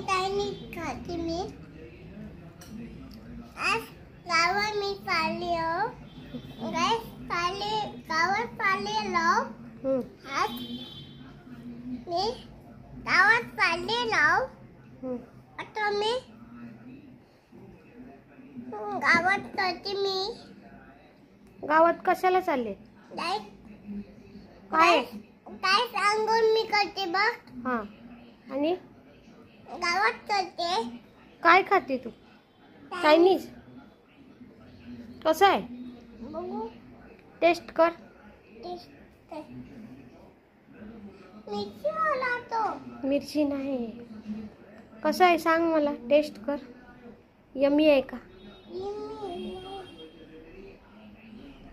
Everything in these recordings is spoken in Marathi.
टाइनी खाती मी आज गावात मी चालली हो गाइस गावात चाललेलो आज मी गावात चाललेलो आता मी गावात जाते मी गावात कशाला चालले काय काय सांगून मी करते बघ हा आणि गावात जाते काय खाते तू चायनीज कसं आहे बघू टेस्ट कर मिरची मला तो मिरची नाही कसं आहे सांग मला टेस्ट कर यम्मी आहे का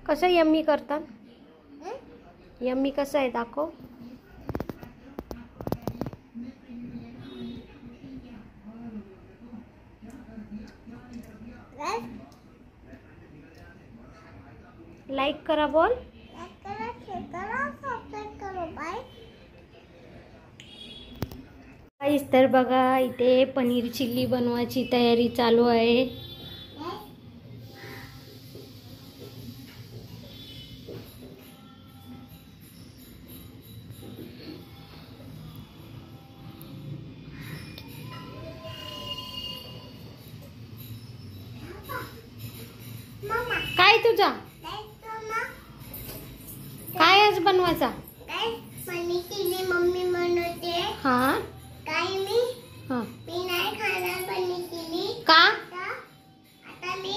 कसं यम्मी करतात यम्मी कसं आहे दाखव लाईक करा बोल गाइस तर बघा इथे पनीर चिल्ली बनवायची तयारी चालू आहे काय तुझा काय आज बनवायचा पनीर चिल्ली मम्मी बनवते हा काय मी हा मी नाही खाणार पनीर चिल्ली का आता मी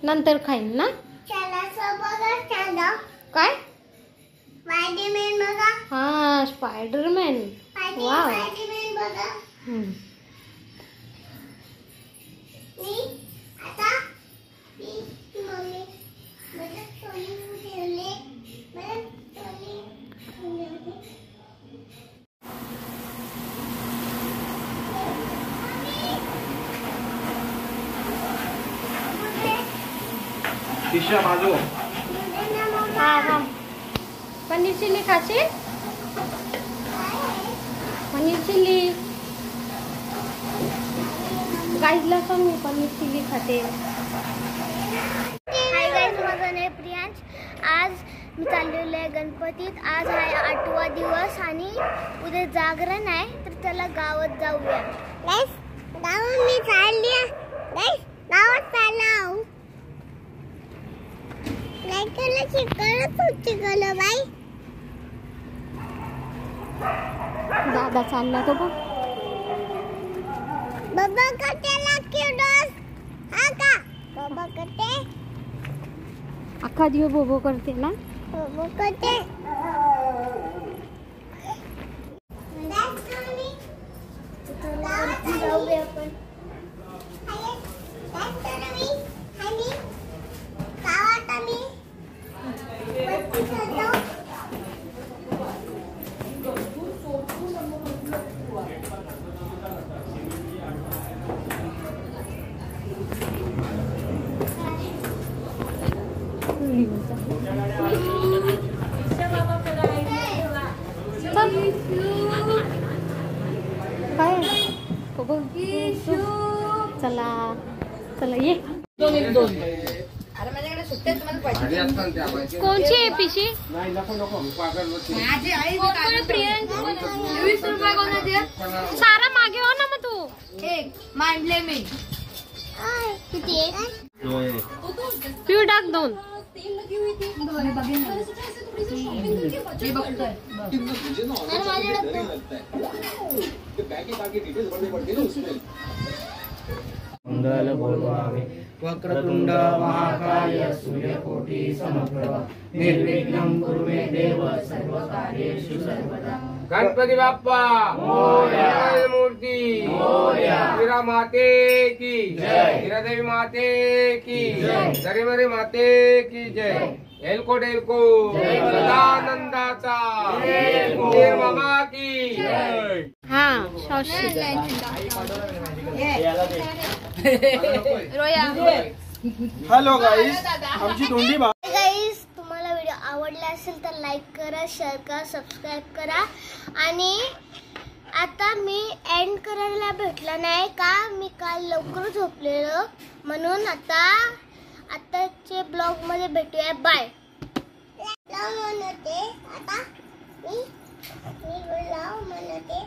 नंतर खाईन ना चला सोबत चला काय स्पायडरमॅन बघा हा स्पायडरमॅन वाव स्पायडरमॅन बघा मी आता मी मम्मी मला सोनी ठेवले मला सोनी दिशा भाजो हा हा पनीर चिल्ली खाशी पनीर चिल्ली गाईजला पण मी पनीर चिल्ली खाते हाय गाइस माझं नाव प्रियांश आज मी चाललेलो आहे गणपतीत आज आहे 8वा दिवस आणि उद्या जागरण आहे तर चला गावात जाऊया गाइस गावात मी चालली गाइस गावात चाललो लाईकला शिकवत होती गलो बाई दादा चालला तो बघ बाबा कटेला क्यूडस हा का बाबा कटे अख्खा दिवस बोबो करते ना बाबा कटे जाऊया आपण चला चला ये कोणची आहे पिशी सारा मागे हो ना मग तू मांडले मी किती आहे पिऊ टाक 2 मंगल बोलवावे वक्रतुंड महाकाय सूर्यकोटि समप्रभ निर्विघ्नं कुरु मे देव सर्वकार्येषु सर्वदा गणपति बाप्पा मोरया मूर्ति मोरया वीरा माते की जय वीरा देवी माते की जय दरिमरी माते की जय एलको डेलको सदानंदाचा मामा की जय हा शौशी रोया हॅलो गाईस आमची दोंडी गाईस तुम्हाला व्हिडिओ आवडला असेल तर लाईक करा शेअर करा सबस्क्राईब करा आता मी एंड करायला भेटला नाही का मी काल लवकर झोपलेलो म्हणून आताचे ब्लॉग मध्ये भेटूया. बाय. म्हणते आता मी म्हणते